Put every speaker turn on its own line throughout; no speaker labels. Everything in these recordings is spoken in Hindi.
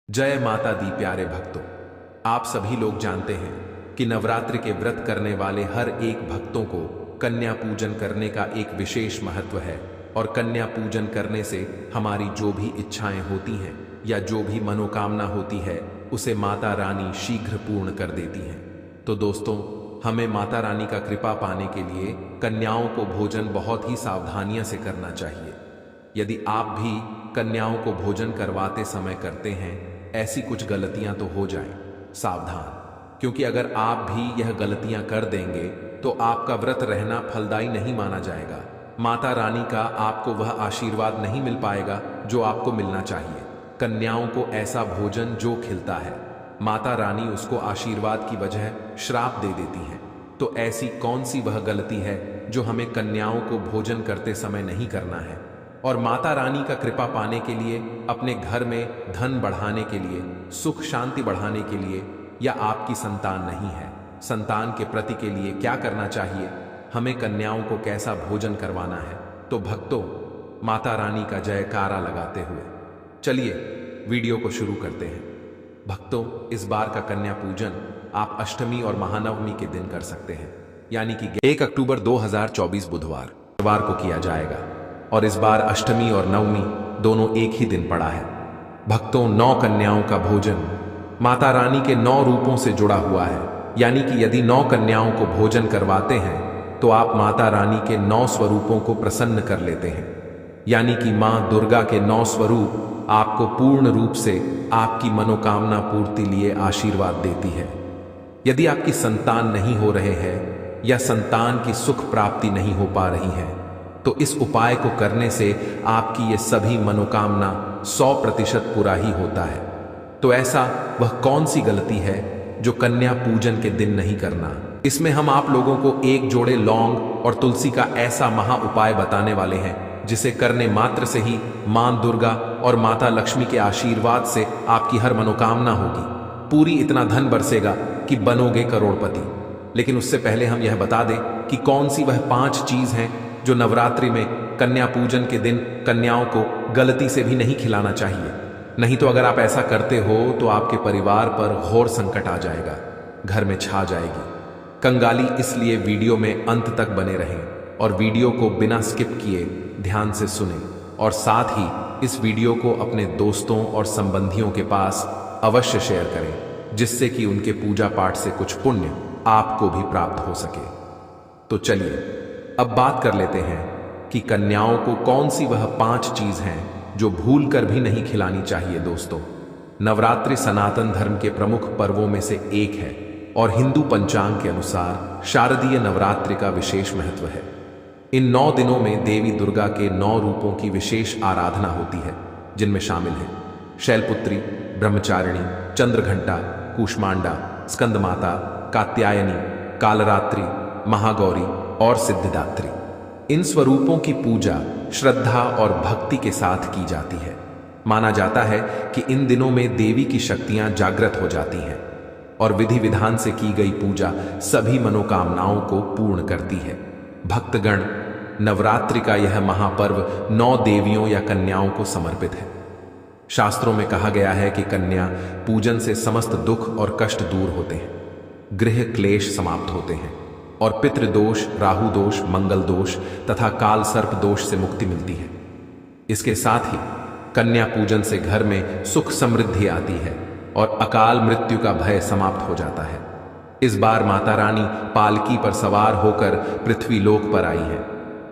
जय माता दी प्यारे भक्तों। आप सभी लोग जानते हैं कि नवरात्रि के व्रत करने वाले हर एक भक्तों को कन्या पूजन करने का एक विशेष महत्व है और कन्या पूजन करने से हमारी जो भी इच्छाएं होती हैं या जो भी मनोकामना होती है उसे माता रानी शीघ्र पूर्ण कर देती हैं। तो दोस्तों, हमें माता रानी का कृपा पाने के लिए कन्याओं को भोजन बहुत ही सावधानियों से करना चाहिए। यदि आप भी कन्याओं को भोजन करवाते समय करते हैं ऐसी कुछ गलतियां तो हो जाएं, सावधान, क्योंकि अगर आप भी यह गलतियां कर देंगे तो आपका व्रत रहना फलदायी नहीं माना जाएगा। माता रानी का आपको वह आशीर्वाद नहीं मिल पाएगा जो आपको मिलना चाहिए। कन्याओं को ऐसा भोजन जो खिलता है, माता रानी उसको आशीर्वाद की वजह श्राप दे देती हैं। तो ऐसी कौन सी वह गलती है जो हमें कन्याओं को भोजन करते समय नहीं करना है? और माता रानी का कृपा पाने के लिए, अपने घर में धन बढ़ाने के लिए, सुख शांति बढ़ाने के लिए, या आपकी संतान नहीं है, संतान के प्रति के लिए क्या करना चाहिए, हमें कन्याओं को कैसा भोजन करवाना है? तो भक्तों, माता रानी का जयकारा लगाते हुए चलिए वीडियो को शुरू करते हैं। भक्तों, इस बार का कन्या पूजन आप अष्टमी और महानवमी के दिन कर सकते हैं, यानी कि 1 अक्टूबर 2024 बुधवार को किया जाएगा। और इस बार अष्टमी और नवमी दोनों एक ही दिन पड़ा है। भक्तों, 9 कन्याओं का भोजन माता रानी के 9 रूपों से जुड़ा हुआ है, यानी कि यदि 9 कन्याओं को भोजन करवाते हैं तो आप माता रानी के 9 स्वरूपों को प्रसन्न कर लेते हैं। यानी कि मां दुर्गा के 9 स्वरूप आपको पूर्ण रूप से आपकी मनोकामना पूर्ति लिए आशीर्वाद देती है। यदि आपकी संतान नहीं हो रहे हैं या संतान की सुख प्राप्ति नहीं हो पा रही है तो इस उपाय को करने से आपकी ये सभी मनोकामना 100% पूरा ही होता है। तो ऐसा वह कौन सी गलती है जो कन्या पूजन के दिन नहीं करना? इसमें हम आप लोगों को एक जोड़े लौंग और तुलसी का ऐसा महा उपाय बताने वाले हैं जिसे करने मात्र से ही मां दुर्गा और माता लक्ष्मी के आशीर्वाद से आपकी हर मनोकामना होगी, पूरी इतना धन बरसेगा कि बनोगे करोड़पति। लेकिन उससे पहले हम यह बता दें कि कौन सी वह 5 चीज हैं जो नवरात्रि में कन्या पूजन के दिन कन्याओं को गलती से भी नहीं खिलाना चाहिए। नहीं तो अगर आप ऐसा करते हो तो आपके परिवार पर घोर संकट आ जाएगा, घर में छा जाएगी कंगाली। इसलिए वीडियो में अंत तक बने रहें और वीडियो को बिना स्किप किए ध्यान से सुनें, और साथ ही इस वीडियो को अपने दोस्तों और संबंधियों के पास अवश्य शेयर करें, जिससे कि उनके पूजा पाठ से कुछ पुण्य आपको भी प्राप्त हो सके। तो चलिए अब बात कर लेते हैं कि कन्याओं को कौन सी वह 5 चीज हैं जो भूल कर भी नहीं खिलानी चाहिए। दोस्तों, नवरात्रि सनातन धर्म के प्रमुख पर्वों में से एक है और हिंदू पंचांग के अनुसार शारदीय नवरात्रि का विशेष महत्व है। इन 9 दिनों में देवी दुर्गा के 9 रूपों की विशेष आराधना होती है, जिनमें शामिल हैं शैलपुत्री, ब्रह्मचारिणी, चंद्रघंटा, कूष्मांडा, स्कंदमाता, कात्यायनी, कालरात्रि, महागौरी और सिद्धिदात्री। इन स्वरूपों की पूजा श्रद्धा और भक्ति के साथ की जाती है। माना जाता है कि इन दिनों में देवी की शक्तियां जागृत हो जाती हैं और विधि विधान से की गई पूजा सभी मनोकामनाओं को पूर्ण करती है। भक्तगण, नवरात्रि का यह महापर्व 9 देवियों या कन्याओं को समर्पित है। शास्त्रों में कहा गया है कि कन्या पूजन से समस्त दुख और कष्ट दूर होते हैं, गृह क्लेश समाप्त होते हैं और पितृदोष, राहु दोष, मंगल दोष तथा काल सर्प दोष से मुक्ति मिलती है। इसके साथ ही कन्या पूजन से घर में सुख समृद्धि आती है और अकाल मृत्यु का भय समाप्त हो जाता है। इस बार माता रानी पालकी पर सवार होकर पृथ्वी लोक पर आई है।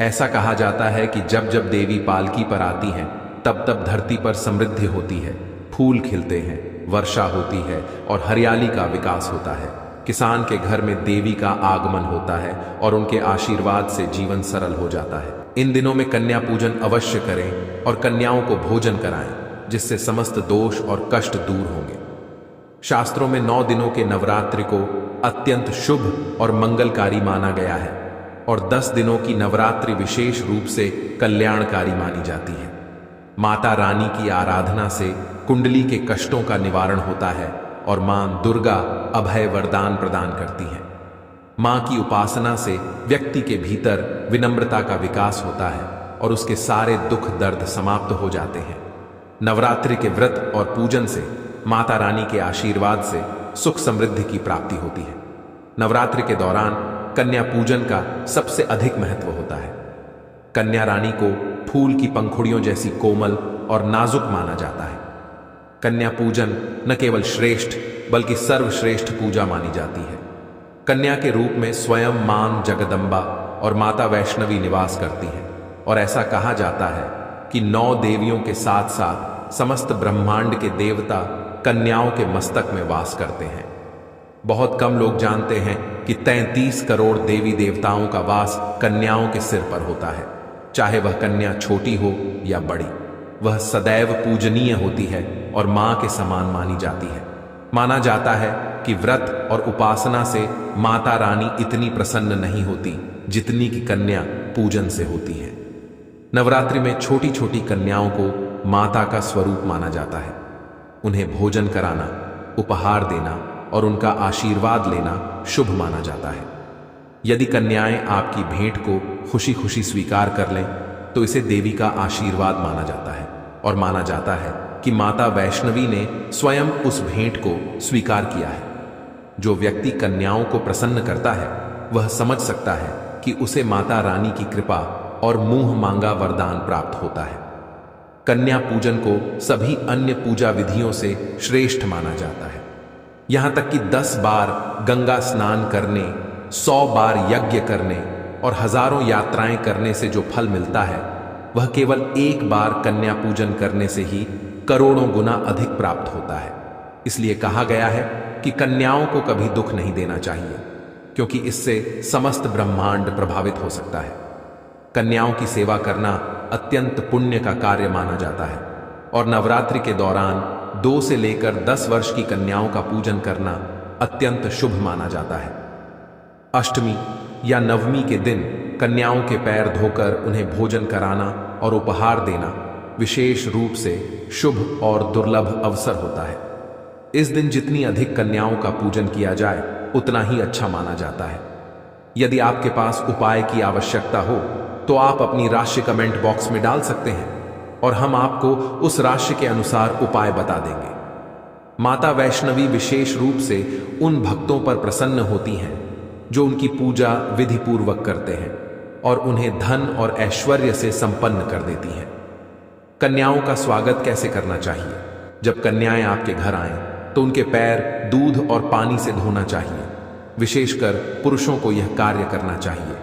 ऐसा कहा जाता है कि जब जब देवी पालकी पर आती हैं तब तब धरती पर समृद्धि होती है, फूल खिलते हैं, वर्षा होती है और हरियाली का विकास होता है। किसान के घर में देवी का आगमन होता है और उनके आशीर्वाद से जीवन सरल हो जाता है। इन दिनों में कन्या पूजन अवश्य करें और कन्याओं को भोजन कराएं, जिससे समस्त दोष और कष्ट दूर होंगे। शास्त्रों में 9 दिनों के नवरात्रि को अत्यंत शुभ और मंगलकारी माना गया है और 10 दिनों की नवरात्रि विशेष रूप से कल्याणकारी मानी जाती है। माता रानी की आराधना से कुंडली के कष्टों का निवारण होता है और मां दुर्गा अभय वरदान प्रदान करती हैं। मां की उपासना से व्यक्ति के भीतर विनम्रता का विकास होता है और उसके सारे दुख दर्द समाप्त हो जाते हैं। नवरात्रि के व्रत और पूजन से माता रानी के आशीर्वाद से सुख समृद्धि की प्राप्ति होती है। नवरात्रि के दौरान कन्या पूजन का सबसे अधिक महत्व होता है। कन्या रानी को फूल की पंखुड़ियों जैसी कोमल और नाजुक माना जाता है। कन्या पूजन न केवल श्रेष्ठ बल्कि सर्वश्रेष्ठ पूजा मानी जाती है। कन्या के रूप में स्वयं मां जगदम्बा और माता वैष्णवी निवास करती हैं और ऐसा कहा जाता है कि 9 देवियों के साथ साथ समस्त ब्रह्मांड के देवता कन्याओं के मस्तक में वास करते हैं। बहुत कम लोग जानते हैं कि 33 करोड़ देवी देवताओं का वास कन्याओं के सिर पर होता है। चाहे वह कन्या छोटी हो या बड़ी, वह सदैव पूजनीय होती है और मां के समान मानी जाती है। माना जाता है कि व्रत और उपासना से माता रानी इतनी प्रसन्न नहीं होती जितनी कि कन्या पूजन से होती है। नवरात्रि में छोटी छोटी कन्याओं को माता का स्वरूप माना जाता है। उन्हें भोजन कराना, उपहार देना और उनका आशीर्वाद लेना शुभ माना जाता है। यदि कन्याएं आपकी भेंट को खुशी खुशी स्वीकार कर लें तो इसे देवी का आशीर्वाद माना जाता है और माना जाता है कि माता वैष्णवी ने स्वयं उस भेंट को स्वीकार किया है। जो व्यक्ति कन्याओं को प्रसन्न करता है वह समझ सकता है कि उसे माता रानी की कृपा और मुंह मांगा वरदान प्राप्त होता है। कन्या पूजन को सभी अन्य पूजा विधियों से श्रेष्ठ माना जाता है। यहां तक कि 10 बार गंगा स्नान करने, 100 बार यज्ञ करने और हजारों यात्राएं करने से जो फल मिलता है वह केवल एक बार कन्या पूजन करने से ही करोड़ों गुना अधिक प्राप्त होता है। इसलिए कहा गया है कि कन्याओं को कभी दुख नहीं देना चाहिए, क्योंकि इससे समस्त ब्रह्मांड प्रभावित हो सकता है। कन्याओं की सेवा करना अत्यंत पुण्य का कार्य माना जाता है और नवरात्रि के दौरान 2 से लेकर 10 वर्ष की कन्याओं का पूजन करना अत्यंत शुभ माना जाता है। अष्टमी या नवमी के दिन कन्याओं के पैर धोकर उन्हें भोजन कराना और उपहार देना विशेष रूप से शुभ और दुर्लभ अवसर होता है। इस दिन जितनी अधिक कन्याओं का पूजन किया जाए उतना ही अच्छा माना जाता है। यदि आपके पास उपाय की आवश्यकता हो तो आप अपनी राशि कमेंट बॉक्स में डाल सकते हैं और हम आपको उस राशि के अनुसार उपाय बता देंगे। माता वैष्णवी विशेष रूप से उन भक्तों पर प्रसन्न होती हैं जो उनकी पूजा विधि पूर्वक करते हैं और उन्हें धन और ऐश्वर्य से संपन्न कर देती हैं। कन्याओं का स्वागत कैसे करना चाहिए? जब कन्याएं आपके घर आएं तो उनके पैर दूध और पानी से धोना चाहिए। विशेषकर पुरुषों को यह कार्य करना चाहिए।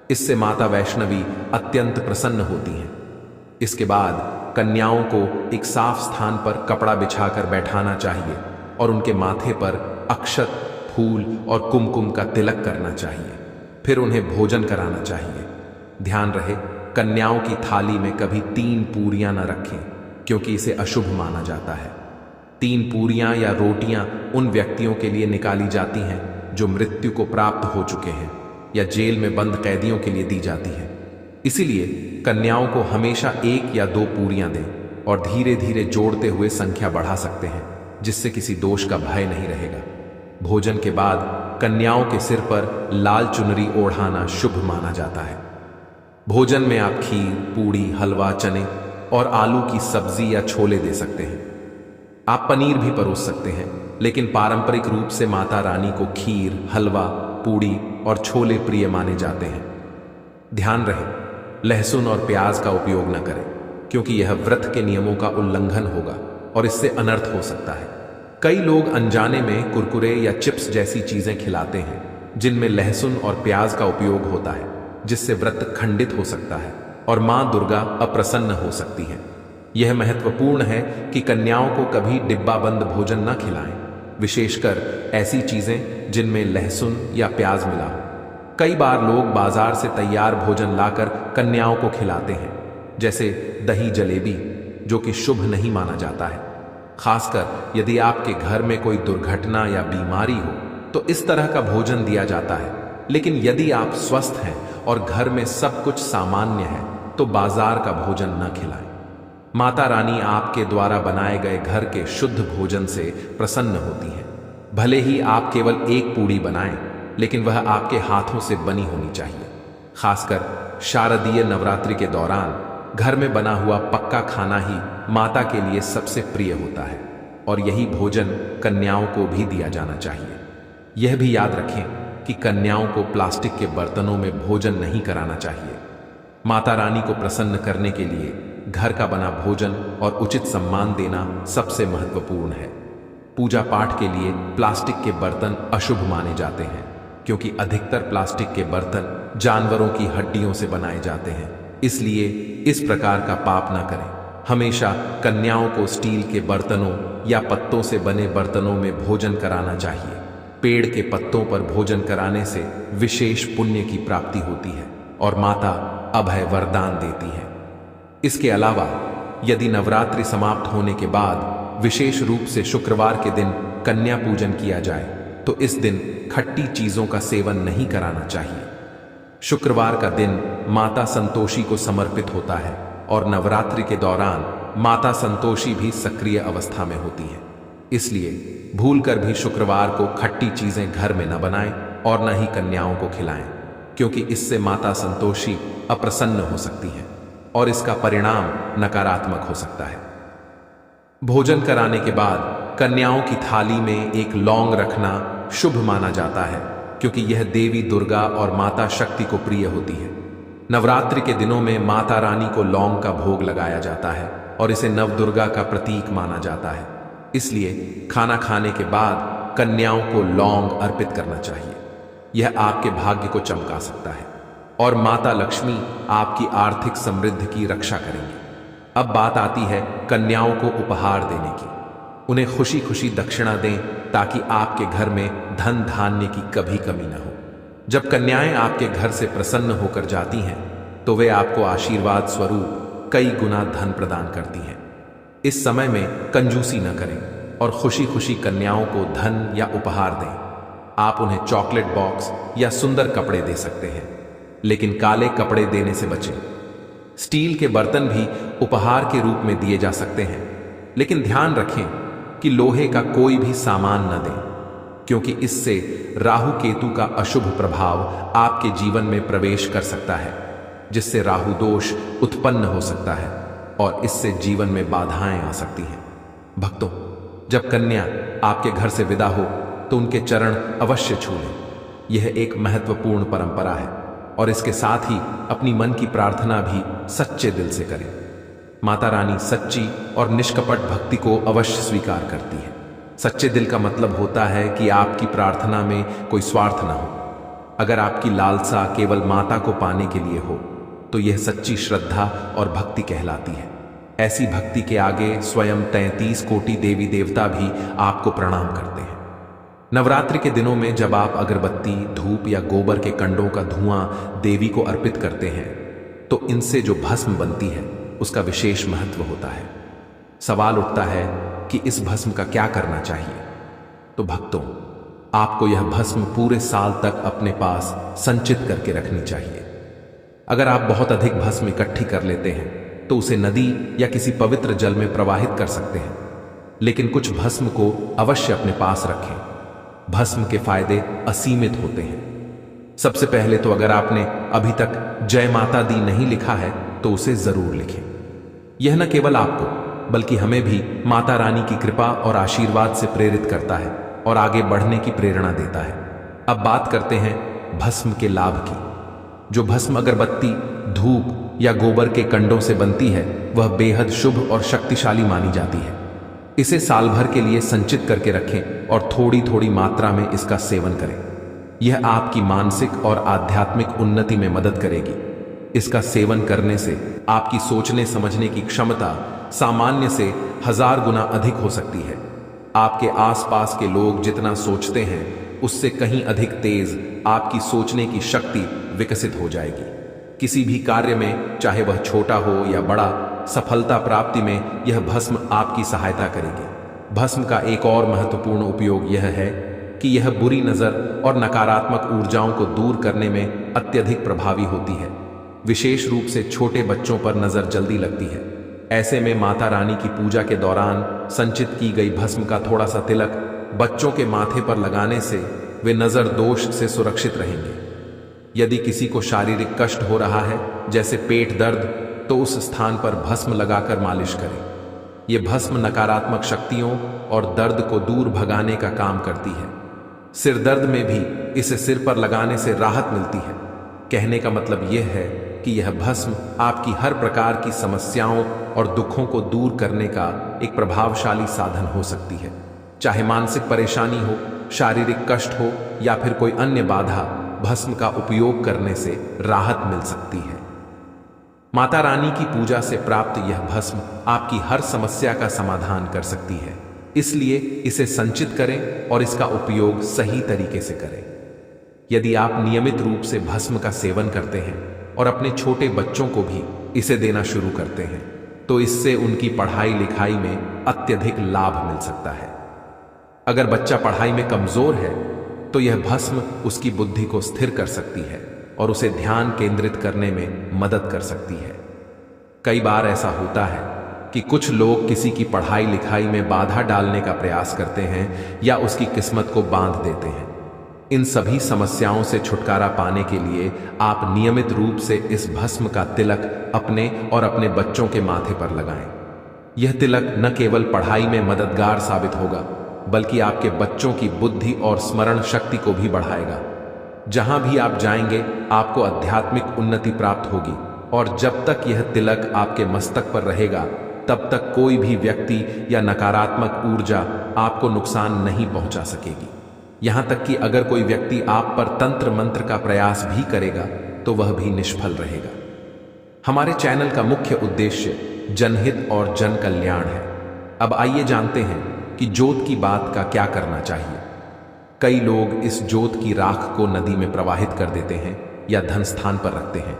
इससे माता वैष्णवी अत्यंत प्रसन्न होती हैं। इसके बाद कन्याओं को एक साफ स्थान पर कपड़ा बिछाकर बैठाना चाहिए और उनके माथे पर अक्षत, फूल और कुमकुम का तिलक करना चाहिए। फिर उन्हें भोजन कराना चाहिए। ध्यान रहे, कन्याओं की थाली में कभी 3 पूरियां न रखें, क्योंकि इसे अशुभ माना जाता है। 3 पूरियां या रोटियां उन व्यक्तियों के लिए निकाली जाती हैं जो मृत्यु को प्राप्त हो चुके हैं या जेल में बंद कैदियों के लिए दी जाती है। इसीलिए कन्याओं को हमेशा 1 या 2 पूरियां दें और धीरे धीरे जोड़ते हुए संख्या बढ़ा सकते हैं, जिससे किसी दोष का भय नहीं रहेगा। भोजन के बाद कन्याओं के सिर पर लाल चुनरी ओढ़ाना शुभ माना जाता है। भोजन में आप खीर, पूड़ी, हलवा, चने और आलू की सब्जी या छोले दे सकते हैं। आप पनीर भी परोस सकते हैं, लेकिन पारंपरिक रूप से माता रानी को खीर, हलवा, पूड़ी और छोले प्रिय माने जाते हैं। ध्यान रहे, लहसुन और प्याज का उपयोग न करें, क्योंकि यह व्रत के नियमों का उल्लंघन होगा और इससे अनर्थ हो सकता है। कई लोग अनजाने में कुरकुरे या चिप्स जैसी चीजें खिलाते हैं जिनमें लहसुन और प्याज का उपयोग होता है, जिससे व्रत खंडित हो सकता है और मां दुर्गा अप्रसन्न हो सकती है। यह महत्वपूर्ण है कि कन्याओं को कभी डिब्बाबंद भोजन न खिलाएं, विशेषकर ऐसी चीजें जिनमें लहसुन या प्याज मिला हो। कई बार लोग बाजार से तैयार भोजन लाकर कन्याओं को खिलाते हैं, जैसे दही जलेबी, जो कि शुभ नहीं माना जाता है। खासकर यदि आपके घर में कोई दुर्घटना या बीमारी हो तो इस तरह का भोजन दिया जाता है। लेकिन यदि आप स्वस्थ हैं और घर में सब कुछ सामान्य है तो बाजार का भोजन न खिलाएं। माता रानी आपके द्वारा बनाए गए घर के शुद्ध भोजन से प्रसन्न होती हैं। भले ही आप केवल 1 पूड़ी बनाएं, लेकिन वह आपके हाथों से बनी होनी चाहिए। खासकर शारदीय नवरात्रि के दौरान घर में बना हुआ पक्का खाना ही माता के लिए सबसे प्रिय होता है। और यही भोजन कन्याओं को भी दिया जाना चाहिए। यह भी याद रखें कि कन्याओं को प्लास्टिक के बर्तनों में भोजन नहीं कराना चाहिए। माता रानी को प्रसन्न करने के लिए घर का बना भोजन और उचित सम्मान देना सबसे महत्वपूर्ण है। पूजा पाठ के लिए प्लास्टिक के बर्तन अशुभ माने जाते हैं, क्योंकि अधिकतर प्लास्टिक के बर्तन जानवरों की हड्डियों से बनाए जाते हैं। इसलिए इस प्रकार का पाप ना करें। हमेशा कन्याओं को स्टील के बर्तनों या पत्तों से बने बर्तनों में भोजन कराना चाहिए। पेड़ के पत्तों पर भोजन कराने से विशेष पुण्य की प्राप्ति होती है और माता अभय वरदान देती है। इसके अलावा यदि नवरात्रि समाप्त होने के बाद विशेष रूप से शुक्रवार के दिन कन्या पूजन किया जाए तो इस दिन खट्टी चीजों का सेवन नहीं कराना चाहिए। शुक्रवार का दिन माता संतोषी को समर्पित होता है और नवरात्रि के दौरान माता संतोषी भी सक्रिय अवस्था में होती है। इसलिए भूलकर भी शुक्रवार को खट्टी चीजें घर में न बनाएं और न ही कन्याओं को खिलाएं, क्योंकि इससे माता संतोषी अप्रसन्न हो सकती है और इसका परिणाम नकारात्मक हो सकता है। भोजन कराने के बाद कन्याओं की थाली में एक लौंग रखना शुभ माना जाता है, क्योंकि यह देवी दुर्गा और माता शक्ति को प्रिय होती है। नवरात्रि के दिनों में माता रानी को लौंग का भोग लगाया जाता है और इसे नवदुर्गा का प्रतीक माना जाता है। इसलिए खाना खाने के बाद कन्याओं को लौंग अर्पित करना चाहिए। यह आपके भाग्य को चमका सकता है और माता लक्ष्मी आपकी आर्थिक समृद्धि की रक्षा करेंगी। अब बात आती है कन्याओं को उपहार देने की। उन्हें खुशी खुशी दक्षिणा दें ताकि आपके घर में धन धान्य की कभी कमी न हो। जब कन्याएं आपके घर से प्रसन्न होकर जाती हैं तो वे आपको आशीर्वाद स्वरूप कई गुना धन प्रदान करती हैं। इस समय में कंजूसी न करें और खुशी खुशी कन्याओं को धन या उपहार दें। आप उन्हें चॉकलेट बॉक्स या सुंदर कपड़े दे सकते हैं, लेकिन काले कपड़े देने से बचें। स्टील के बर्तन भी उपहार के रूप में दिए जा सकते हैं, लेकिन ध्यान रखें कि लोहे का कोई भी सामान न दें, क्योंकि इससे राहु केतु का अशुभ प्रभाव आपके जीवन में प्रवेश कर सकता है, जिससे राहु दोष उत्पन्न हो सकता है और इससे जीवन में बाधाएं आ सकती हैं। भक्तों, जब कन्या आपके घर से विदा हो तो उनके चरण अवश्य छू लें। यह एक महत्वपूर्ण परंपरा है और इसके साथ ही अपनी मन की प्रार्थना भी सच्चे दिल से करें। माता रानी सच्ची और निष्कपट भक्ति को अवश्य स्वीकार करती है। सच्चे दिल का मतलब होता है कि आपकी प्रार्थना में कोई स्वार्थ ना हो। अगर आपकी लालसा केवल माता को पाने के लिए हो तो यह सच्ची श्रद्धा और भक्ति कहलाती है। ऐसी भक्ति के आगे स्वयं 33 कोटि देवी देवता भी आपको प्रणाम करते हैं। नवरात्रि के दिनों में जब आप अगरबत्ती, धूप या गोबर के कंडों का धुआं देवी को अर्पित करते हैं तो इनसे जो भस्म बनती है उसका विशेष महत्व होता है। सवाल उठता है कि इस भस्म का क्या करना चाहिए। तो भक्तों, आपको यह भस्म पूरे साल तक अपने पास संचित करके रखनी चाहिए। अगर आप बहुत अधिक भस्म इकट्ठी कर लेते हैं तो उसे नदी या किसी पवित्र जल में प्रवाहित कर सकते हैं, लेकिन कुछ भस्म को अवश्य अपने पास रखें। भस्म के फायदे असीमित होते हैं। सबसे पहले तो अगर आपने अभी तक जय माता दी नहीं लिखा है तो उसे जरूर लिखें। यह न केवल आपको बल्कि हमें भी माता रानी की कृपा और आशीर्वाद से प्रेरित करता है और आगे बढ़ने की प्रेरणा देता है। अब बात करते हैं भस्म के लाभ की। जो भस्म अगरबत्ती, धूप या गोबर के कंडों से बनती है वह बेहद शुभ और शक्तिशाली मानी जाती है। इसे साल भर के लिए संचित करके रखें और थोड़ी थोड़ी मात्रा में इसका सेवन करें। यह आपकी मानसिक और आध्यात्मिक उन्नति में मदद करेगी। इसका सेवन करने से आपकी सोचने समझने की क्षमता सामान्य से 1000 गुना अधिक हो सकती है। आपके आसपास के लोग जितना सोचते हैं उससे कहीं अधिक तेज आपकी सोचने की शक्ति विकसित हो जाएगी। किसी भी कार्य में, चाहे वह छोटा हो या बड़ा, सफलता प्राप्ति में यह भस्म आपकी सहायता करेगी। भस्म का एक और महत्वपूर्ण उपयोग यह है कि यह बुरी नजर और नकारात्मक ऊर्जाओं को दूर करने में अत्यधिक प्रभावी होती है। विशेष रूप से छोटे बच्चों पर नजर जल्दी लगती है। ऐसे में माता रानी की पूजा के दौरान संचित की गई भस्म का थोड़ा सा तिलक बच्चों के माथे पर लगाने से वे नजर दोष से सुरक्षित रहेंगे। यदि किसी को शारीरिक कष्ट हो रहा है, जैसे पेट दर्द, तो उस स्थान पर भस्म लगाकर मालिश करें। ये भस्म नकारात्मक शक्तियों और दर्द को दूर भगाने का काम करती है। सिर दर्द में भी इसे सिर पर लगाने से राहत मिलती है। कहने का मतलब यह है कि यह भस्म आपकी हर प्रकार की समस्याओं और दुखों को दूर करने का एक प्रभावशाली साधन हो सकती है। चाहे मानसिक परेशानी हो, शारीरिक कष्ट हो या फिर कोई अन्य बाधा, भस्म का उपयोग करने से राहत मिल सकती है। माता रानी की पूजा से प्राप्त यह भस्म आपकी हर समस्या का समाधान कर सकती है, इसलिए इसे संचित करें और इसका उपयोग सही तरीके से करें। यदि आप नियमित रूप से भस्म का सेवन करते हैं और अपने छोटे बच्चों को भी इसे देना शुरू करते हैं, तो इससे उनकी पढ़ाई लिखाई में अत्यधिक लाभ मिल सकता है। अगर बच्चा पढ़ाई में कमजोर है तो यह भस्म उसकी बुद्धि को स्थिर कर सकती है और उसे ध्यान केंद्रित करने में मदद कर सकती है। कई बार ऐसा होता है कि कुछ लोग किसी की पढ़ाई लिखाई में बाधा डालने का प्रयास करते हैं या उसकी किस्मत को बांध देते हैं। इन सभी समस्याओं से छुटकारा पाने के लिए आप नियमित रूप से इस भस्म का तिलक अपने और अपने बच्चों के माथे पर लगाएं। यह तिलक न केवल पढ़ाई में मददगार साबित होगा, बल्कि आपके बच्चों की बुद्धि और स्मरण शक्ति को भी बढ़ाएगा। जहां भी आप जाएंगे, आपको आध्यात्मिक उन्नति प्राप्त होगी और जब तक यह तिलक आपके मस्तक पर रहेगा, तब तक कोई भी व्यक्ति या नकारात्मक ऊर्जा आपको नुकसान नहीं पहुंचा सकेगी। यहां तक कि अगर कोई व्यक्ति आप पर तंत्र मंत्र का प्रयास भी करेगा तो वह भी निष्फल रहेगा। हमारे चैनल का मुख्य उद्देश्य जनहित और जन कल्याण है। अब आइए जानते हैं कि जोत की बात का क्या करना चाहिए। कई लोग इस जोत की राख को नदी में प्रवाहित कर देते हैं या धन स्थान पर रखते हैं,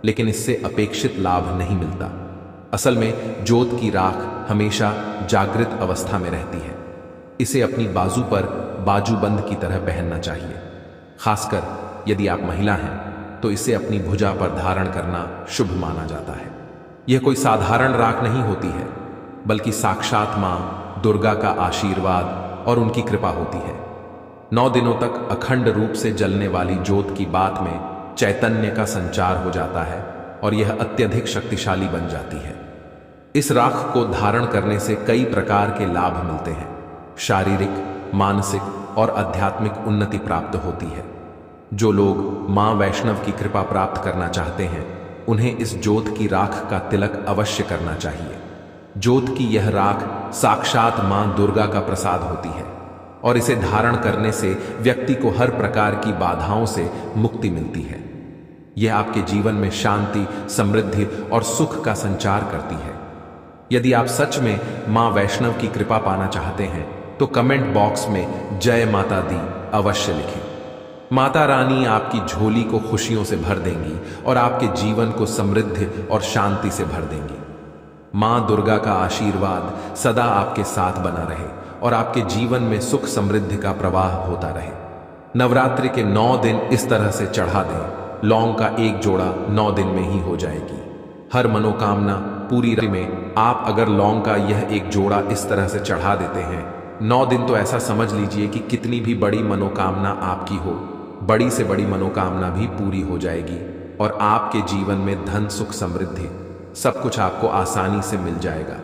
लेकिन इससे अपेक्षित लाभ नहीं मिलता। असल में जोत की राख हमेशा जागृत अवस्था में रहती है। इसे अपनी बाजू पर बाजूबंद की तरह पहनना चाहिए। खासकर यदि आप महिला हैं तो इसे अपनी भुजा पर धारण करना शुभ माना जाता है। यह कोई साधारण राख नहीं होती है, बल्कि साक्षात मां दुर्गा का आशीर्वाद और उनकी कृपा होती है। 9 दिनों तक अखंड रूप से जलने वाली जोत की बात में चैतन्य का संचार हो जाता है और यह अत्यधिक शक्तिशाली बन जाती है। इस राख को धारण करने से कई प्रकार के लाभ मिलते हैं। शारीरिक, मानसिक और आध्यात्मिक उन्नति प्राप्त होती है। जो लोग मां वैष्णव की कृपा प्राप्त करना चाहते हैं, उन्हें इस जोत की राख का तिलक अवश्य करना चाहिए। जोत की यह राख साक्षात मां दुर्गा का प्रसाद होती है और इसे धारण करने से व्यक्ति को हर प्रकार की बाधाओं से मुक्ति मिलती है। यह आपके जीवन में शांति, समृद्धि और सुख का संचार करती है। यदि आप सच में मां वैष्णव की कृपा पाना चाहते हैं तो कमेंट बॉक्स में जय माता दी अवश्य लिखें। माता रानी आपकी झोली को खुशियों से भर देंगी और आपके जीवन को समृद्धि और शांति से भर देंगी। मां दुर्गा का आशीर्वाद सदा आपके साथ बना रहे और आपके जीवन में सुख समृद्धि का प्रवाह होता रहे। नवरात्रि के 9 दिन इस तरह से चढ़ा दें। लौंग का एक जोड़ा 9 दिन में ही हो जाएगी। हर मनोकामना पूरी में आप अगर लौंग का यह एक जोड़ा इस तरह से चढ़ा देते हैं, 9 दिन तो ऐसा समझ लीजिए कि कितनी भी बड़ी मनोकामना आपकी हो, बड़ी से बड़ी मनोकामना भी पूरी हो जाएगी और आपके जीवन में धन, सुख, समृद्धि सब कुछ आपको आसानी से मिल जाएगा।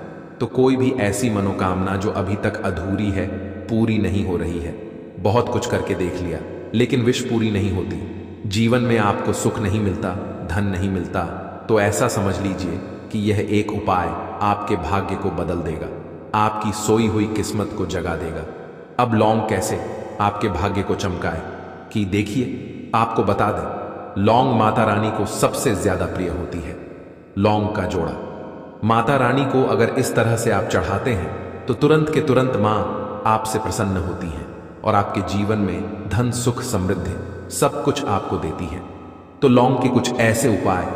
तो कोई भी ऐसी मनोकामना जो अभी तक अधूरी है, पूरी नहीं हो रही है, बहुत कुछ करके देख लिया लेकिन विश पूरी नहीं होती, जीवन में आपको सुख नहीं मिलता, धन नहीं मिलता, तो ऐसा समझ लीजिए कि यह एक उपाय आपके भाग्य को बदल देगा, आपकी सोई हुई किस्मत को जगा देगा। अब लौंग कैसे आपके भाग्य को चमकाए कि देखिए, आपको बता दें, लौंग माता रानी को सबसे ज्यादा प्रिय होती है। लौंग का जोड़ा माता रानी को अगर इस तरह से आप चढ़ाते हैं तो तुरंत के तुरंत मां आपसे प्रसन्न होती हैं और आपके जीवन में धन, सुख, समृद्धि सब कुछ आपको देती है। तो लौंग के कुछ ऐसे उपाय,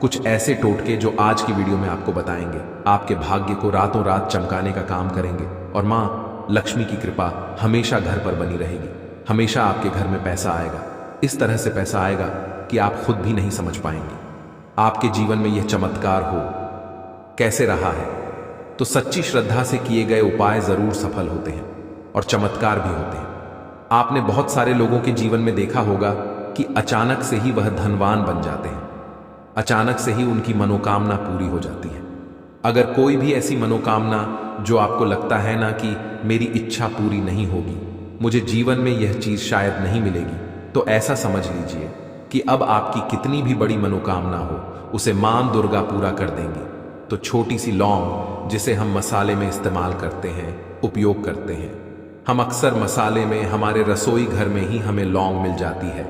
कुछ ऐसे टोटके जो आज की वीडियो में आपको बताएंगे, आपके भाग्य को रातों रात चमकाने का काम करेंगे और मां लक्ष्मी की कृपा हमेशा घर पर बनी रहेगी। हमेशा आपके घर में पैसा आएगा, इस तरह से पैसा आएगा कि आप खुद भी नहीं समझ पाएंगे। आपके जीवन में यह चमत्कार हो कैसे रहा है, तो सच्ची श्रद्धा से किए गए उपाय जरूर सफल होते हैं और चमत्कार भी होते हैं। आपने बहुत सारे लोगों के जीवन में देखा होगा कि अचानक से ही वह धनवान बन जाते हैं, अचानक से ही उनकी मनोकामना पूरी हो जाती है। अगर कोई भी ऐसी मनोकामना जो आपको लगता है ना कि मेरी इच्छा पूरी नहीं होगी, मुझे जीवन में यह चीज शायद नहीं मिलेगी, तो ऐसा समझ लीजिए कि अब आपकी कितनी भी बड़ी मनोकामना हो, उसे मां दुर्गा पूरा कर देंगी। तो छोटी सी लौंग जिसे हम मसाले में इस्तेमाल करते हैं, उपयोग करते हैं, हम अक्सर मसाले में हमारे रसोई घर में ही हमें लौंग मिल जाती है।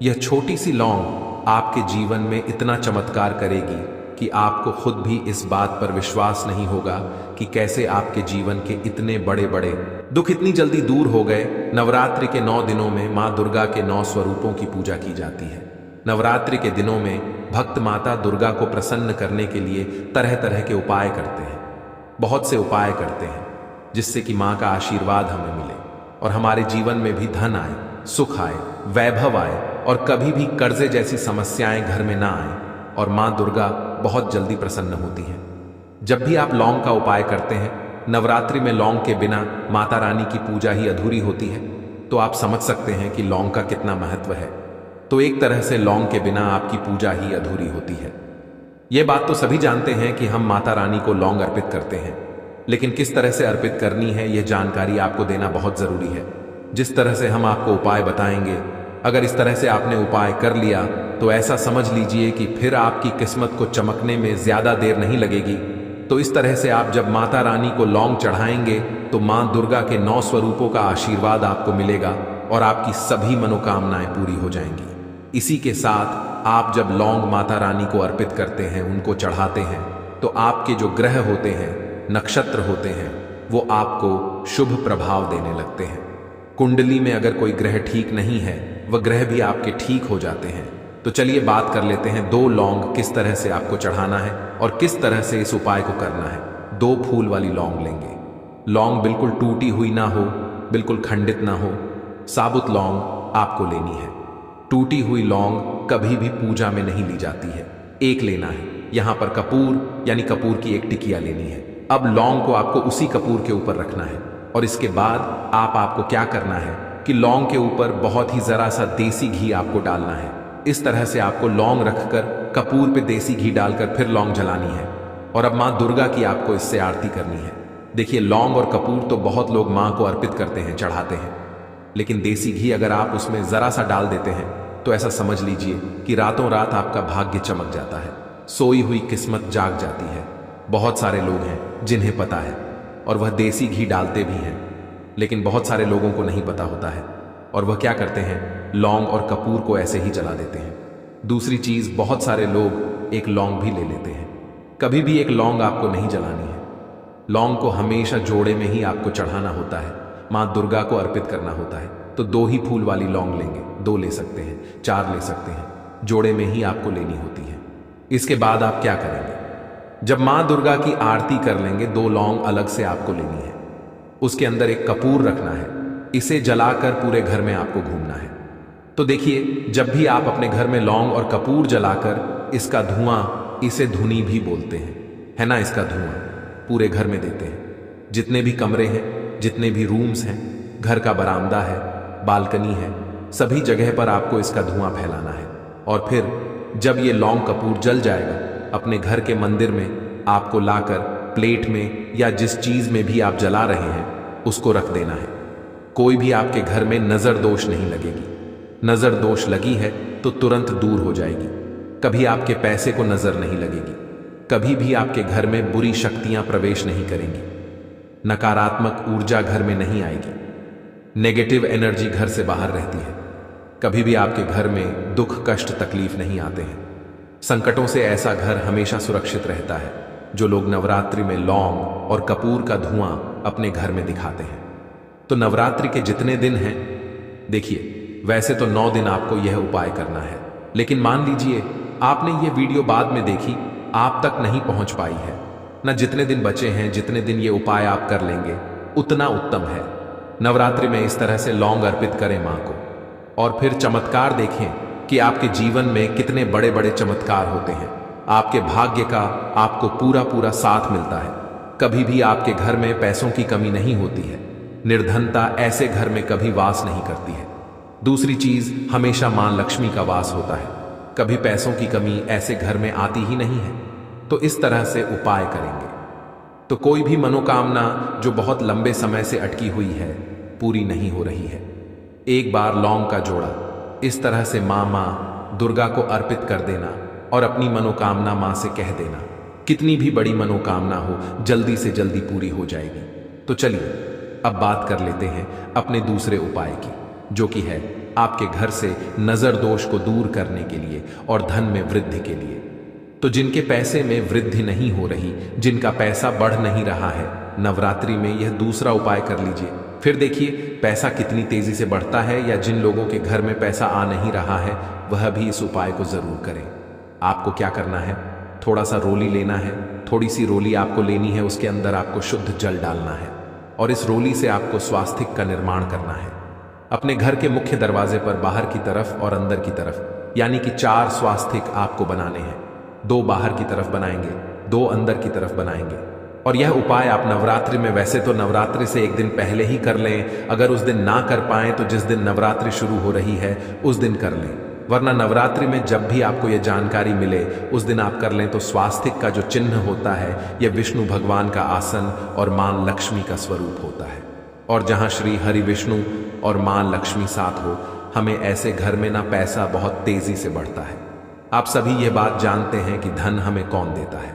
यह छोटी सी लौंग आपके जीवन में इतना चमत्कार करेगी कि आपको खुद भी इस बात पर विश्वास नहीं होगा कि कैसे आपके जीवन के इतने बड़े बड़े दुख इतनी जल्दी दूर हो गए। नवरात्रि के 9 दिनों में मां दुर्गा के 9 स्वरूपों की पूजा की जाती है। नवरात्रि के दिनों में भक्त माता दुर्गा को प्रसन्न करने के लिए तरह तरह के उपाय करते हैं, बहुत से उपाय करते हैं, जिससे कि मां का आशीर्वाद हमें मिले और हमारे जीवन में भी धन आए, सुख आए, वैभव आए और कभी भी कर्जे जैसी समस्याएं घर में ना आए और मां दुर्गा बहुत जल्दी प्रसन्न होती हैं। जब भी आप लौंग का उपाय करते हैं, नवरात्रि में लौंग के बिना माता रानी की पूजा ही अधूरी होती है, तो आप समझ सकते हैं कि लौंग का कितना महत्व है। तो एक तरह से लौंग के बिना आपकी पूजा ही अधूरी होती है। यह बात तो सभी जानते हैं कि हम माता रानी को लौंग अर्पित करते हैं, लेकिन किस तरह से अर्पित करनी है यह जानकारी आपको देना बहुत जरूरी है। जिस तरह से हम आपको उपाय बताएंगे, अगर इस तरह से आपने उपाय कर लिया तो ऐसा समझ लीजिए कि फिर आपकी किस्मत को चमकने में ज्यादा देर नहीं लगेगी। तो इस तरह से आप जब माता रानी को लौंग चढ़ाएंगे तो मां दुर्गा के 9 स्वरूपों का आशीर्वाद आपको मिलेगा और आपकी सभी मनोकामनाएं पूरी हो जाएंगी। इसी के साथ आप जब लौंग माता रानी को अर्पित करते हैं, उनको चढ़ाते हैं, तो आपके जो ग्रह होते हैं, नक्षत्र होते हैं, वो आपको शुभ प्रभाव देने लगते हैं। कुंडली में अगर कोई ग्रह ठीक नहीं है, वह ग्रह भी आपके ठीक हो जाते हैं। तो चलिए बात कर लेते हैं 2 लौंग किस तरह से आपको चढ़ाना है और किस तरह से इस उपाय को करना है। 2 फूल वाली लौंग लेंगे। लौंग बिल्कुल टूटी हुई ना हो, बिल्कुल खंडित ना हो, साबुत लौंग आपको लेनी है। टूटी हुई लौंग कभी भी पूजा में नहीं ली जाती है। एक लेना है। यहां पर कपूर यानी कपूर की एक टिकिया लेनी है। अब लौंग को आपको उसी कपूर के ऊपर रखना है और इसके बाद आपको क्या करना है कि लौंग के ऊपर बहुत ही जरा सा देसी घी आपको डालना है। इस तरह से आपको लौंग रखकर कपूर पे देसी घी डालकर फिर लौंग जलानी है और अब मां दुर्गा की आपको इससे आरती करनी है। देखिए, लौंग और कपूर तो बहुत लोग मां को अर्पित करते हैं, चढ़ाते हैं, लेकिन देसी घी अगर आप उसमें जरा सा डाल देते हैं तो ऐसा समझ लीजिए कि रातों रात आपका भाग्य चमक जाता है, सोई हुई किस्मत जाग जाती है। बहुत सारे लोग हैं जिन्हें पता है और वह देसी घी डालते भी हैं, लेकिन बहुत सारे लोगों को नहीं पता होता है और वह क्या करते हैं, लौंग और कपूर को ऐसे ही जला देते हैं। दूसरी चीज, बहुत सारे लोग एक लौंग भी ले लेते हैं। कभी भी एक लौंग आपको नहीं जलानी है। लौंग को हमेशा जोड़े में ही आपको चढ़ाना होता है, मां दुर्गा को अर्पित करना होता है। तो 2 ही फूल वाली लौंग लेंगे। 2 ले सकते हैं, 4 ले सकते हैं, जोड़े में ही आपको लेनी होती है। इसके बाद आप क्या करेंगे, जब मां दुर्गा की आरती कर लेंगे, 2 लौंग अलग से आपको लेनी है। उसके अंदर एक कपूर रखना है, इसे जलाकर पूरे घर में आपको घूमना है। तो देखिए, जब भी आप अपने घर में लौंग और कपूर जलाकर इसका धुआं, इसे धुनी भी बोलते हैं, है ना, इसका धुआं पूरे घर में देते हैं। जितने भी कमरे हैं, जितने भी रूम्स हैं, घर का बरामदा है, बालकनी है, सभी जगह पर आपको इसका धुआं फैलाना है। और फिर जब ये लौंग कपूर जल जाएगा, अपने घर के मंदिर में आपको लाकर प्लेट में या जिस चीज में भी आप जला रहे हैं उसको रख देना है। कोई भी आपके घर में नजर दोष नहीं लगेगी। नजर दोष लगी है तो तुरंत दूर हो जाएगी। कभी आपके पैसे को नजर नहीं लगेगी। कभी भी आपके घर में बुरी शक्तियां प्रवेश नहीं करेंगी। नकारात्मक ऊर्जा घर में नहीं आएगी। नेगेटिव एनर्जी घर से बाहर रहती है। कभी भी आपके घर में दुख, कष्ट, तकलीफ नहीं आते हैं। संकटों से ऐसा घर हमेशा सुरक्षित रहता है जो लोग नवरात्रि में लौंग और कपूर का धुआं अपने घर में दिखाते हैं। तो नवरात्रि के जितने दिन हैं, देखिए, वैसे तो 9 दिन आपको यह उपाय करना है, लेकिन मान लीजिए आपने ये वीडियो बाद में देखी, आप तक नहीं पहुंच पाई है ना। जितने दिन बचे हैं, जितने दिन ये उपाय आप कर लेंगे उतना उत्तम है। नवरात्रि में इस तरह से लौंग अर्पित करें मां को और फिर चमत्कार देखें कि आपके जीवन में कितने बड़े बड़े चमत्कार होते हैं। आपके भाग्य का आपको पूरा पूरा साथ मिलता है। कभी भी आपके घर में पैसों की कमी नहीं होती है। निर्धनता ऐसे घर में कभी वास नहीं करती है। दूसरी चीज, हमेशा मां लक्ष्मी का वास होता है। कभी पैसों की कमी ऐसे घर में आती ही नहीं है। तो इस तरह से उपाय करेंगे तो कोई भी मनोकामना जो बहुत लंबे समय से अटकी हुई है, पूरी नहीं हो रही है, एक बार लौंग का जोड़ा इस तरह से माँ दुर्गा को अर्पित कर देना और अपनी मनोकामना माँ से कह देना। कितनी भी बड़ी मनोकामना हो, जल्दी से जल्दी पूरी हो जाएगी। तो चलिए अब बात कर लेते हैं अपने दूसरे उपाय की, जो कि है आपके घर से नजर दोष को दूर करने के लिए और धन में वृद्धि के लिए। तो जिनके पैसे में वृद्धि नहीं हो रही, जिनका पैसा बढ़ नहीं रहा है, नवरात्रि में यह दूसरा उपाय कर लीजिए। फिर देखिए पैसा कितनी तेजी से बढ़ता है, या जिन लोगों के घर में पैसा आ नहीं रहा है वह भी इस उपाय को जरूर करें। आपको क्या करना है, थोड़ा सा रोली लेना है, थोड़ी सी रोली आपको लेनी है, उसके अंदर आपको शुद्ध जल डालना है और इस रोली से आपको स्वास्तिक का निर्माण करना है। अपने घर के मुख्य दरवाजे पर बाहर की तरफ और अंदर की तरफ, यानी कि 4 स्वास्तिक आपको बनाने हैं। 2 बाहर की तरफ बनाएंगे, 2 अंदर की तरफ बनाएंगे। और यह उपाय आप नवरात्रि में, वैसे तो नवरात्रि से एक दिन पहले ही कर लें, अगर उस दिन ना कर पाएं तो जिस दिन नवरात्रि शुरू हो रही है उस दिन कर लें, वरना नवरात्रि में जब भी आपको यह जानकारी मिले उस दिन आप कर लें। तो स्वास्तिक का जो चिन्ह होता है यह विष्णु भगवान का आसन और मां लक्ष्मी का स्वरूप होता है, और जहां श्री हरि विष्णु और मां लक्ष्मी साथ हो, हमें ऐसे घर में ना पैसा बहुत तेजी से बढ़ता है। आप सभी ये बात जानते हैं कि धन हमें कौन देता है,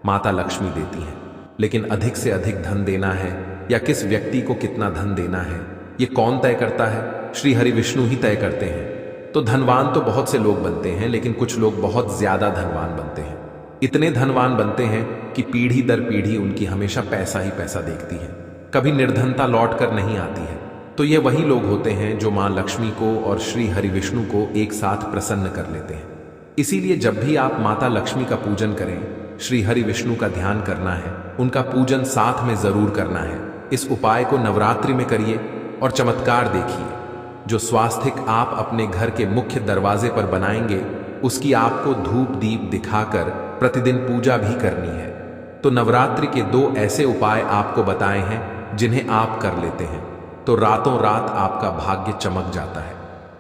माता लक्ष्मी देती हैं, लेकिन अधिक से अधिक धन देना है या किस व्यक्ति को कितना धन देना है ये कौन तय करता है, श्री हरि विष्णु ही तय करते हैं। तो धनवान तो बहुत से लोग बनते हैं, लेकिन कुछ लोग बहुत ज्यादा धनवान बनते हैं। इतने धनवान बनते हैं कि पीढ़ी दर पीढ़ी उनकी हमेशा पैसा ही पैसा देखती है, कभी निर्धनता लौट कर नहीं आती है। तो ये वही लोग होते हैं जो मां लक्ष्मी को और श्री हरि विष्णु को एक साथ प्रसन्न कर लेते हैं। इसीलिए जब भी आप माता लक्ष्मी का पूजन करें, श्री हरि विष्णु का ध्यान करना है, उनका पूजन साथ में जरूर करना है। इस उपाय को नवरात्रि में करिए और चमत्कार देखिए। जो स्वास्तिक आप अपने घर के मुख्य दरवाजे पर बनाएंगे उसकी आपको धूप दीप दिखाकर प्रतिदिन पूजा भी करनी है। तो नवरात्रि के 2 ऐसे उपाय आपको बताए हैं जिन्हें आप कर लेते हैं तो रातों रात आपका भाग्य चमक जाता है।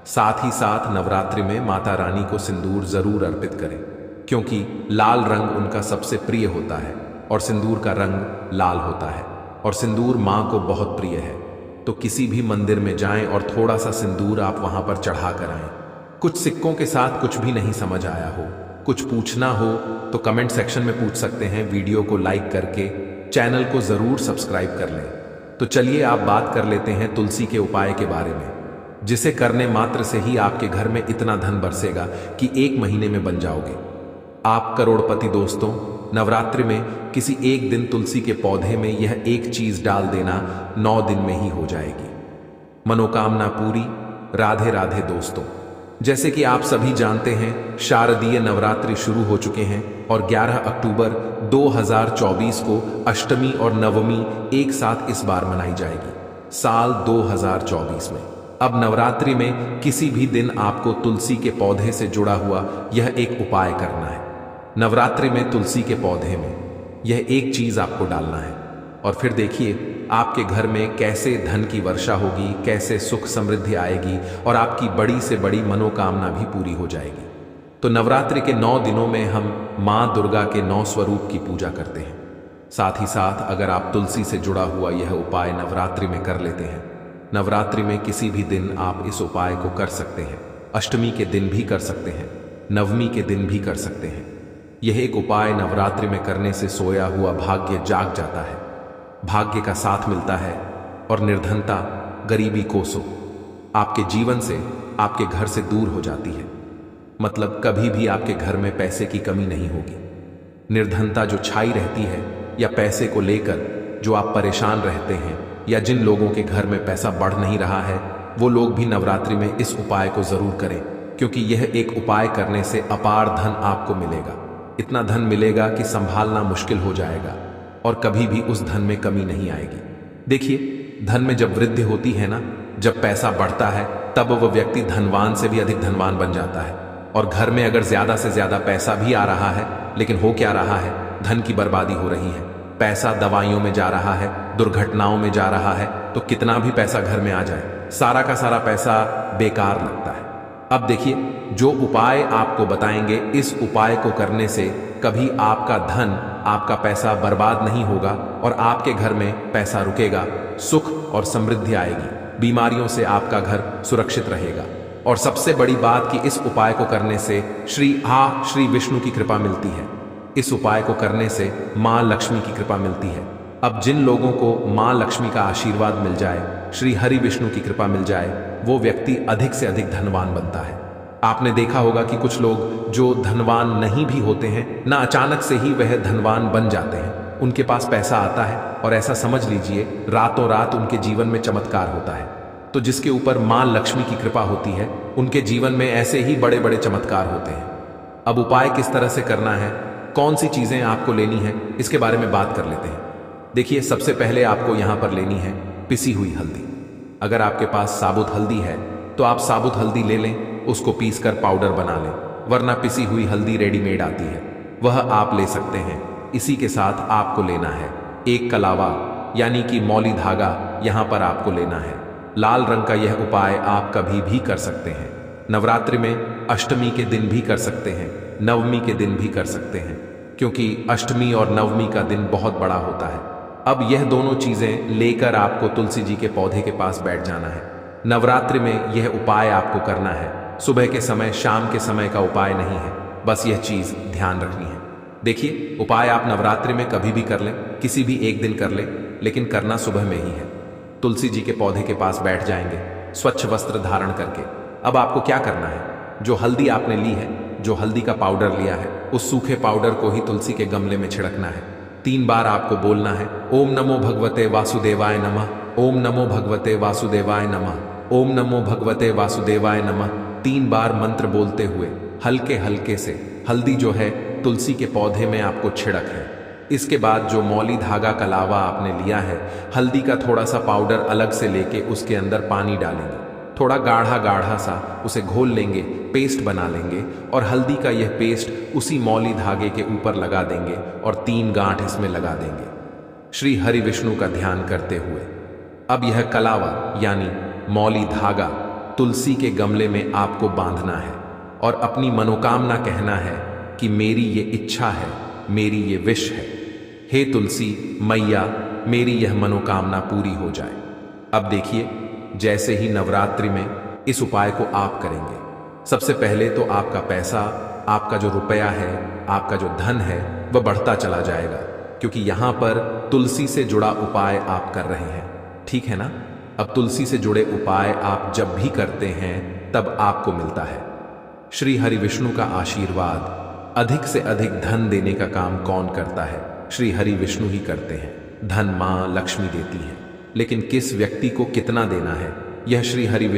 साथ ही साथ नवरात्रि में माता रानी को सिंदूर जरूर अर्पित करें, क्योंकि लाल रंग उनका सबसे प्रिय होता है और सिंदूर का रंग लाल होता है और सिंदूर मां को बहुत प्रिय है। तो किसी भी मंदिर में जाएं और थोड़ा सा सिंदूर आप वहां पर चढ़ा कर आएं। कुछ सिक्कों के साथ कुछ भी नहीं समझ आया हो, कुछ पूछना हो तो कमेंट सेक्शन में पूछ सकते हैं। वीडियो को लाइक करके चैनल को जरूर सब्सक्राइब कर लें। तो चलिए आप बात कर लेते हैं तुलसी के उपाय के बारे में, जिसे करने मात्र से ही आपके घर में इतना धन बरसेगा कि 1 महीने में बन जाओगे आप करोड़पति। दोस्तों, नवरात्रि में किसी एक दिन तुलसी के पौधे में यह एक चीज डाल देना 9 दिन में ही हो जाएगी मनोकामना पूरी। राधे राधे दोस्तों, जैसे कि आप सभी जानते हैं शारदीय नवरात्रि शुरू हो चुके हैं और 11 अक्टूबर 2024 को अष्टमी और नवमी एक साथ इस बार मनाई जाएगी साल 2024 में। अब नवरात्रि में किसी भी दिन आपको तुलसी के पौधे से जुड़ा हुआ यह एक उपाय करना है। नवरात्रि में तुलसी के पौधे में यह एक चीज आपको डालना है और फिर देखिए आपके घर में कैसे धन की वर्षा होगी, कैसे सुख समृद्धि आएगी और आपकी बड़ी से बड़ी मनोकामना भी पूरी हो जाएगी। तो नवरात्रि के 9 दिनों में हम मां दुर्गा के 9 स्वरूप की पूजा करते हैं। साथ ही साथ अगर आप तुलसी से जुड़ा हुआ यह उपाय नवरात्रि में कर लेते हैं, नवरात्रि में किसी भी दिन आप इस उपाय को कर सकते हैं। अष्टमी के दिन भी कर सकते हैं, नवमी के दिन भी कर सकते हैं। यह एक उपाय नवरात्रि में करने से सोया हुआ भाग्य जाग जाता है, भाग्य का साथ मिलता है और निर्धनता, गरीबी कोसों आपके जीवन से, आपके घर से दूर हो जाती है। मतलब कभी भी आपके घर में पैसे की कमी नहीं होगी। निर्धनता जो छाई रहती है या पैसे को लेकर जो आप परेशान रहते हैं या जिन लोगों के घर में पैसा बढ़ नहीं रहा है, वो लोग भी नवरात्रि में इस उपाय को जरूर करें, क्योंकि यह एक उपाय करने से अपार धन आपको मिलेगा। इतना धन मिलेगा कि संभालना मुश्किल हो जाएगा और कभी भी उस धन में कमी नहीं आएगी। देखिए, धन में जब वृद्धि होती है ना, जब पैसा बढ़ता है, तब वह व्यक्ति धनवान से भी अधिक धनवान बन जाता है। और घर में अगर ज्यादा से ज्यादा पैसा भी आ रहा है, लेकिन हो क्या रहा है, धन की बर्बादी हो रही है। पैसा दवाइयों में जा रहा है, दुर्घटनाओं में जा रहा है, तो कितना भी पैसा घर में आ जाए, सारा का सारा पैसा बेकार लगता है। अब देखिए, जो उपाय आपको बताएंगे, इस उपाय को करने से कभी आपका धन, आपका पैसा बर्बाद नहीं होगा और आपके घर में पैसा रुकेगा, सुख और समृद्धि आएगी। बीमारियों से आपका घर सुरक्षित रहेगा। और सबसे बड़ी बात कि इस उपाय को करने से श्री विष्णु की कृपा मिलती है। इस उपाय को करने से मां लक्ष्मी की कृपा मिलती है। अब जिन लोगों को मां लक्ष्मी का आशीर्वाद मिल जाए, श्री हरि विष्णु की कृपा मिल जाए, वो व्यक्ति अधिक से अधिक धनवान बनता है। आपने देखा होगा कि कुछ लोग जो धनवान नहीं भी होते हैं ना, अचानक से ही वह धनवान बन जाते हैं। उनके पास पैसा आता है और ऐसा समझ लीजिए रातों रात उनके जीवन में चमत्कार होता है। तो जिसके ऊपर मां लक्ष्मी की कृपा होती है, उनके जीवन में ऐसे ही बड़े बड़े चमत्कार होते हैं। अब उपाय किस तरह से करना है, कौन सी चीजें आपको लेनी है, इसके बारे में बात कर लेते हैं। देखिए, सबसे पहले आपको यहां पर लेनी है पिसी हुई हल्दी। अगर आपके पास साबुत हल्दी है तो आप साबुत हल्दी ले लें, उसको पीसकर पाउडर बना लें, वरना पिसी हुई हल्दी रेडीमेड आती है, वह आप ले सकते हैं। इसी के साथ आपको लेना है एक कलावा यानी कि मौली धागा, यहां पर आपको लेना है। लाल रंग का यह उपाय आप कभी भी कर सकते हैं। नवरात्रि में अष्टमी के दिन भी कर सकते हैं, नवमी के दिन भी कर सकते हैं, क्योंकि अष्टमी और नवमी का दिन बहुत बड़ा होता है। अब यह दोनों चीजें लेकर आपको तुलसी जी के पौधे के पास बैठ जाना है। नवरात्रि में यह उपाय आपको करना है। सुबह के समय, शाम के समय का उपाय नहीं है, बस यह चीज ध्यान रखनी है। देखिए, उपाय आप नवरात्रि में कभी भी कर लें, किसी भी एक दिन कर लें, लेकिन करना सुबह में ही है। तुलसी जी के पौधे के पास बैठ जाएंगे स्वच्छ वस्त्र धारण करके। अब आपको क्या करना है, जो हल्दी आपने ली है, जो हल्दी का पाउडर लिया है, उस सूखे पाउडर को ही तुलसी के गमले में छिड़कना है। 3 बार आपको बोलना है, ओम नमो भगवते वासुदेवाय नमः, ओम नमो भगवते वासुदेवाय नमः, ओम नमो भगवते वासुदेवाय नमः। 3 बार मंत्र बोलते हुए हल्के हल्के से हल्दी जो है तुलसी के पौधे में आपको छिड़क है। इसके बाद जो मौली धागा का लावा आपने लिया है, हल्दी का थोड़ा सा पाउडर अलग से लेके उसके अंदर पानी डालेंगे, थोड़ा गाढ़ा गाढ़ा सा उसे घोल लेंगे, पेस्ट बना लेंगे और हल्दी का यह पेस्ट उसी मौली धागे के ऊपर लगा देंगे और 3 गांठ इसमें लगा देंगे, श्री हरि विष्णु का ध्यान करते हुए। अब यह कलावा यानी मौली धागा तुलसी के गमले में आपको बांधना है और अपनी मनोकामना कहना है कि मेरी ये इच्छा है, मेरी ये विश है, हे तुलसी मैया, मेरी यह मनोकामना पूरी हो जाए। अब देखिए, जैसे ही नवरात्रि में इस उपाय को आप करेंगे, सबसे पहले तो आपका पैसा, आपका जो रुपया है, आपका जो धन है, वह बढ़ता चला जाएगा, क्योंकि यहां पर तुलसी से जुड़ा उपाय आप कर रहे हैं। ठीक है ना? अब तुलसी से जुड़े उपाय आप जब भी करते हैं तब आपको मिलता है। श्री हरि विष्णु का आशीर्वाद, अधिक से अधिक धन देने का काम कौन करता है? श्री हरि विष्णु ही करते हैं। धन मां लक्ष्मी देती है, लेकिन किस व्यक्ति को कितना देना है, यह श्री हरि